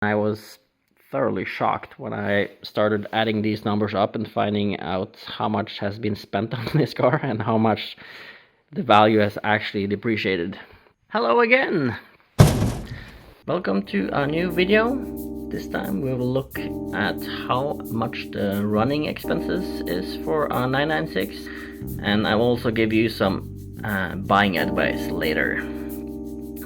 I was thoroughly shocked when I started adding these numbers up and finding out how much has been spent on this car and how much the value has actually depreciated. Hello again! Welcome to a new video. This time we will look at how much the running expenses is for a 996, and I will also give you some buying advice later.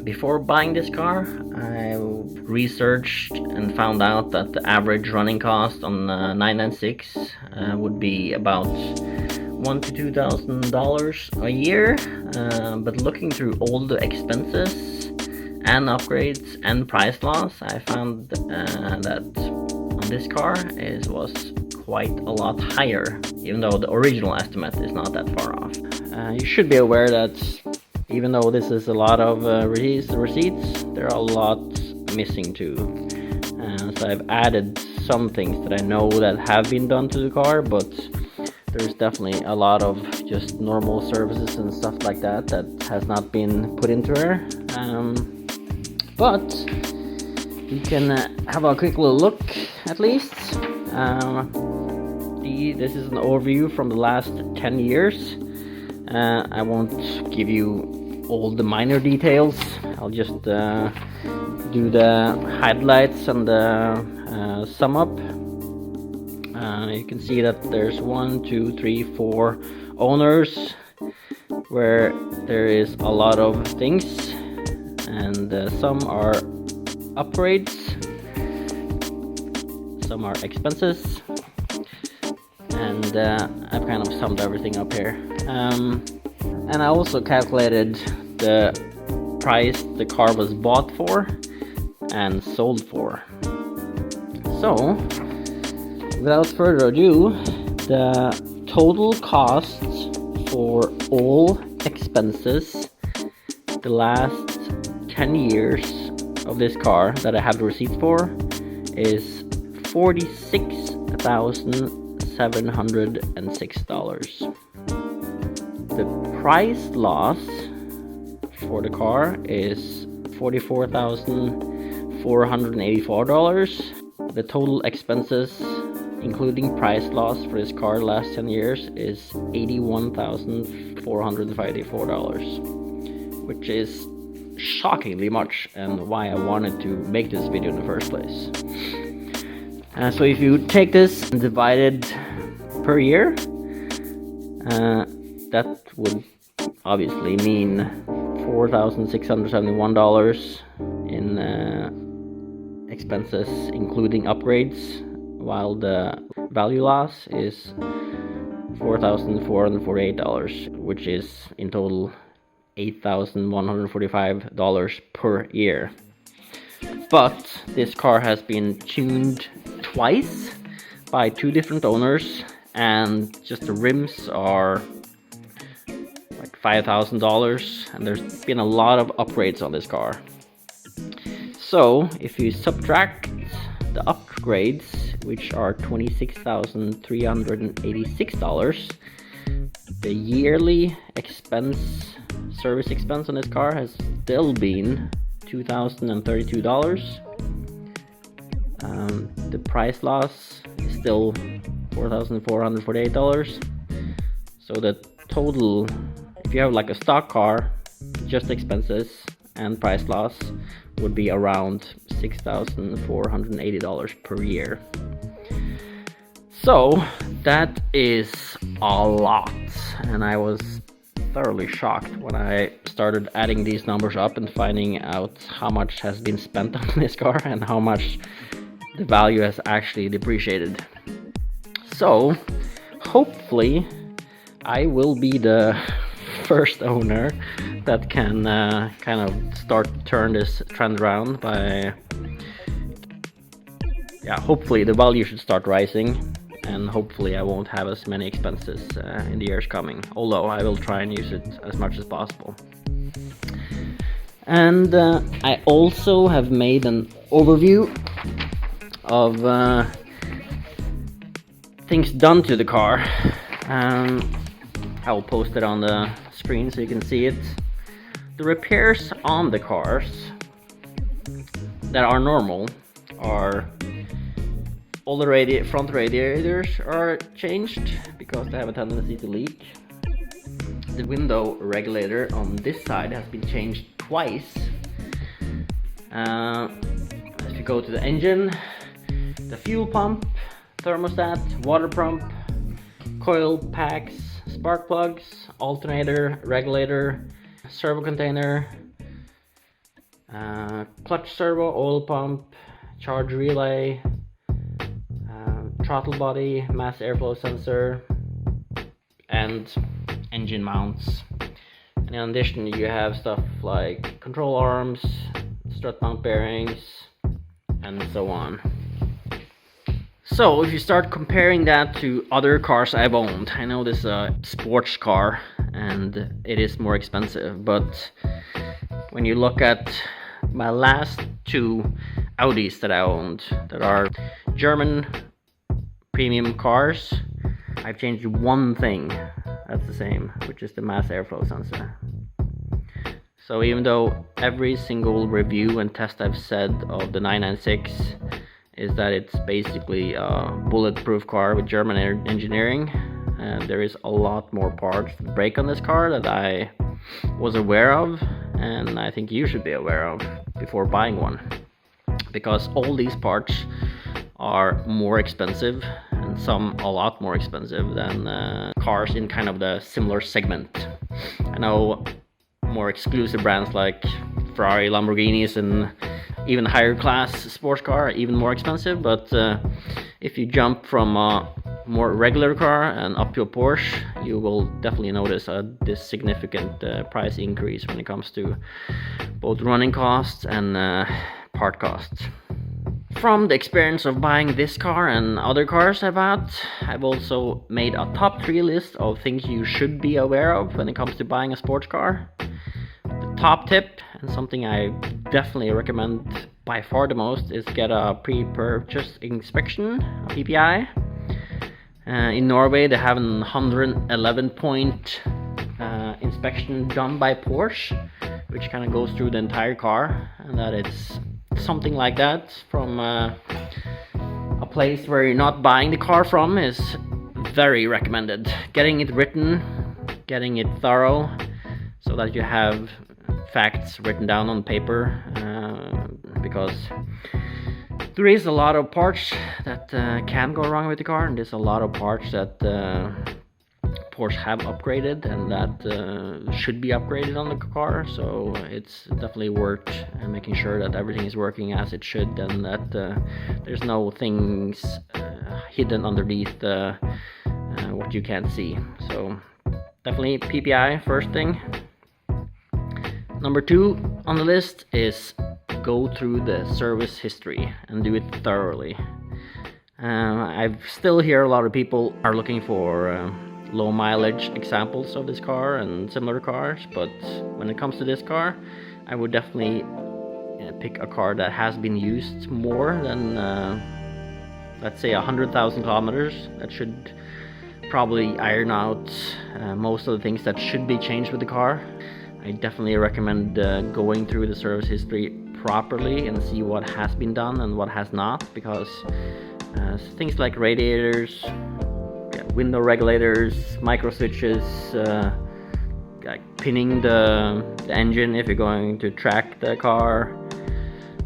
Before buying this car, I researched and found out that the average running cost on 996 would be about $1,000 to $2,000 a year. But looking through all the expenses and upgrades and price loss, I found that on this car it was quite a lot higher, even though the original estimate is not that far off. You should be aware that even though this is a lot of receipts, there are a lot missing too. So I've added some things that I know that have been done to the car, but there's definitely a lot of just normal services and stuff like that that has not been put into her. But you can have a quick little look at least. This is an overview from the last 10 years. I won't give you all the minor details. I'll just do the highlights and the sum up. You can see that there's 1, 2, 3, 4 owners where there is a lot of things, and some are upgrades, some are expenses, and I've kind of summed everything up here. And I also calculated the price the car was bought for and sold for. So, without further ado, the total cost for all expenses the last 10 years of this car that I have the receipt for is $46,706. The price loss for the car is $44,484. The total expenses, including price loss for this car the last 10 years, is $81,454, which is shockingly much, and why I wanted to make this video in the first place. So if you take this and divide it per year, that would obviously mean $4,671 in expenses, including upgrades, while the value loss is $4,448, which is in total $8,145 per year. But this car has been tuned twice by 2 different owners, and just the rims are like $5,000, and there's been a lot of upgrades on this car. So if you subtract the upgrades, which are $26,386, the yearly service expense on this car has still been $2,032. The price loss is still $4,448. So the total, if you have like a stock car, just expenses and price loss would be around $6,480 per year. So that is a lot, and I was thoroughly shocked when I started adding these numbers up and finding out how much has been spent on this car and how much the value has actually depreciated. So hopefully I will be the first owner that can kind of turn this trend around by, hopefully the value should start rising, and hopefully I won't have as many expenses in the years coming, although I will try and use it as much as possible. And I also have made an overview of things done to the car. I'll post it on the screen so you can see it. The repairs on the cars that are normal are all the front radiators are changed because they have a tendency to leak. The window regulator on this side has been changed twice. If you go to the engine, the fuel pump, thermostat, water pump, coil packs, spark plugs, alternator, regulator, servo container, clutch servo, oil pump, charge relay, throttle body, mass airflow sensor, and engine mounts. And in addition, you have stuff like control arms, strut mount bearings, and so on. So if you start comparing that to other cars I've owned, I know this is a sports car and it is more expensive, but when you look at my last two Audis that I owned, that are German premium cars, I've changed one thing that's the same, which is the mass airflow sensor. So even though every single review and test I've said of the 996 is that it's basically a bulletproof car with German engineering, and there is a lot more parts that break on this car that I was aware of, and I think you should be aware of before buying one, because all these parts are more expensive, and some a lot more expensive than cars in kind of the similar segment. I know more exclusive brands like Ferrari, Lamborghinis, and even higher class sports car are even more expensive, but if you jump from a more regular car and up to a Porsche, you will definitely notice this significant price increase when it comes to both running costs and part costs. From the experience of buying this car and other cars I bought, I've also made a top 3 list of things you should be aware of when it comes to buying a sports car. The top tip, and something I definitely recommend by far the most, is get a pre-purchase inspection, a PPI. In Norway they have an 111 point inspection done by Porsche, which kind of goes through the entire car, and that it's something like that from a place where you're not buying the car from is very recommended. Getting it written, getting it thorough, so that you have facts written down on paper, because there is a lot of parts that can go wrong with the car, and there's a lot of parts that Porsche have upgraded and that should be upgraded on the car. So it's definitely worth making sure that everything is working as it should, and that there's no things hidden underneath what you can't see. So definitely PPI first thing. Number 2 on the list is go through the service history and do it thoroughly. I still hear a lot of people are looking for low mileage examples of this car and similar cars, but when it comes to this car, I would definitely pick a car that has been used more than let's say 100,000 kilometers. That should probably iron out most of the things that should be changed with the car. I definitely recommend going through the service history properly and see what has been done and what has not, because things like radiators, window regulators, micro switches, like pinning the engine if you're going to track the car,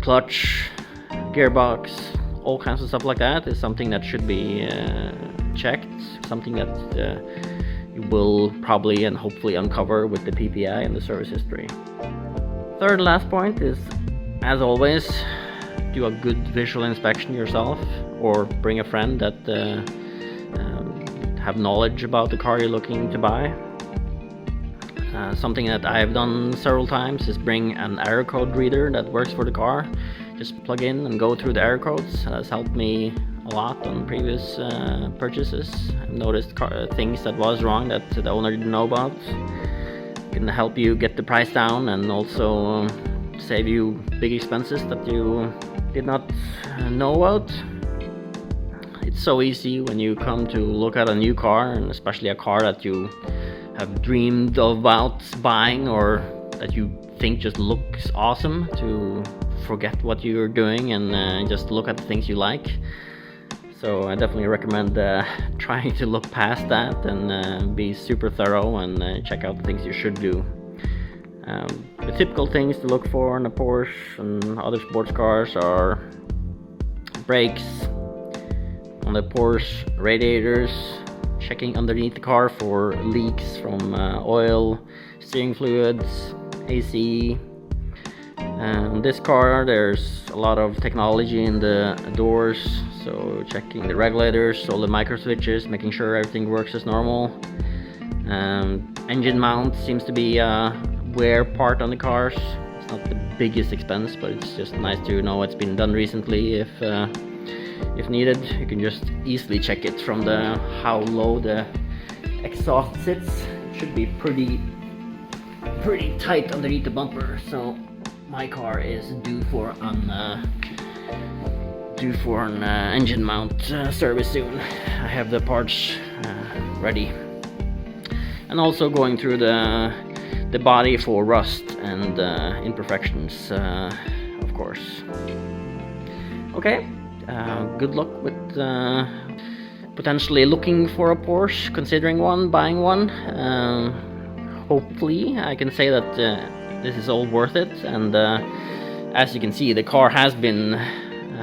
clutch, gearbox, all kinds of stuff like that is something that should be checked, something that you will probably and hopefully uncover with the PPI and the service history. Third and last point is, as always, do a good visual inspection yourself, or bring a friend that have knowledge about the car you're looking to buy. Something that I've done several times is bring an error code reader that works for the car. Just plug in and go through the error codes. That's helped me a lot on previous purchases. I've noticed things that was wrong that the owner didn't know about. It can help you get the price down and also save you big expenses that you did not know about. It's so easy when you come to look at a new car, and especially a car that you have dreamed about buying or that you think just looks awesome, to forget what you're doing and just look at the things you like. So I definitely recommend trying to look past that and be super thorough and check out the things you should do. The typical things to look for in a Porsche and other sports cars are brakes, on the Porsche radiators, checking underneath the car for leaks from oil, steering fluids, AC. On this car there's a lot of technology in the doors, so checking the regulators, all the micro switches, making sure everything works as normal. Engine mount seems to be a wear part on the cars. It's not the biggest expense, but it's just nice to know it's been done recently. If needed, you can just easily check it from the how low the exhaust sits. It should be pretty tight underneath the bumper. So my car is due for an engine mount service soon. I have the parts ready, and also going through the body for rust and imperfections, of course. Okay, good luck with potentially looking for a Porsche, considering one, buying one. Hopefully I can say that this is all worth it, and as you can see, the car has been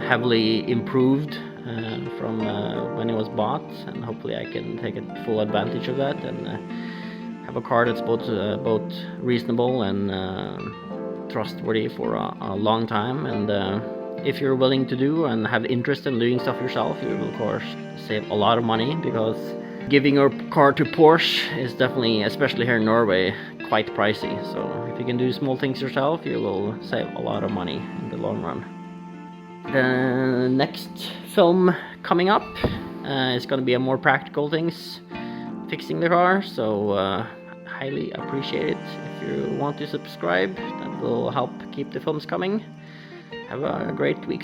heavily improved from when it was bought, and hopefully I can take full advantage of that and have a car that's both reasonable and trustworthy for a long time. And if you're willing to do and have interest in doing stuff yourself, you will of course save a lot of money, because giving your car to Porsche is definitely, especially here in Norway, quite pricey. So if you can do small things yourself, you will save a lot of money in the long run. The next film coming up is going to be a more practical things, fixing the car, so highly appreciate it if you want to subscribe. That will help keep the films coming. Have a great week.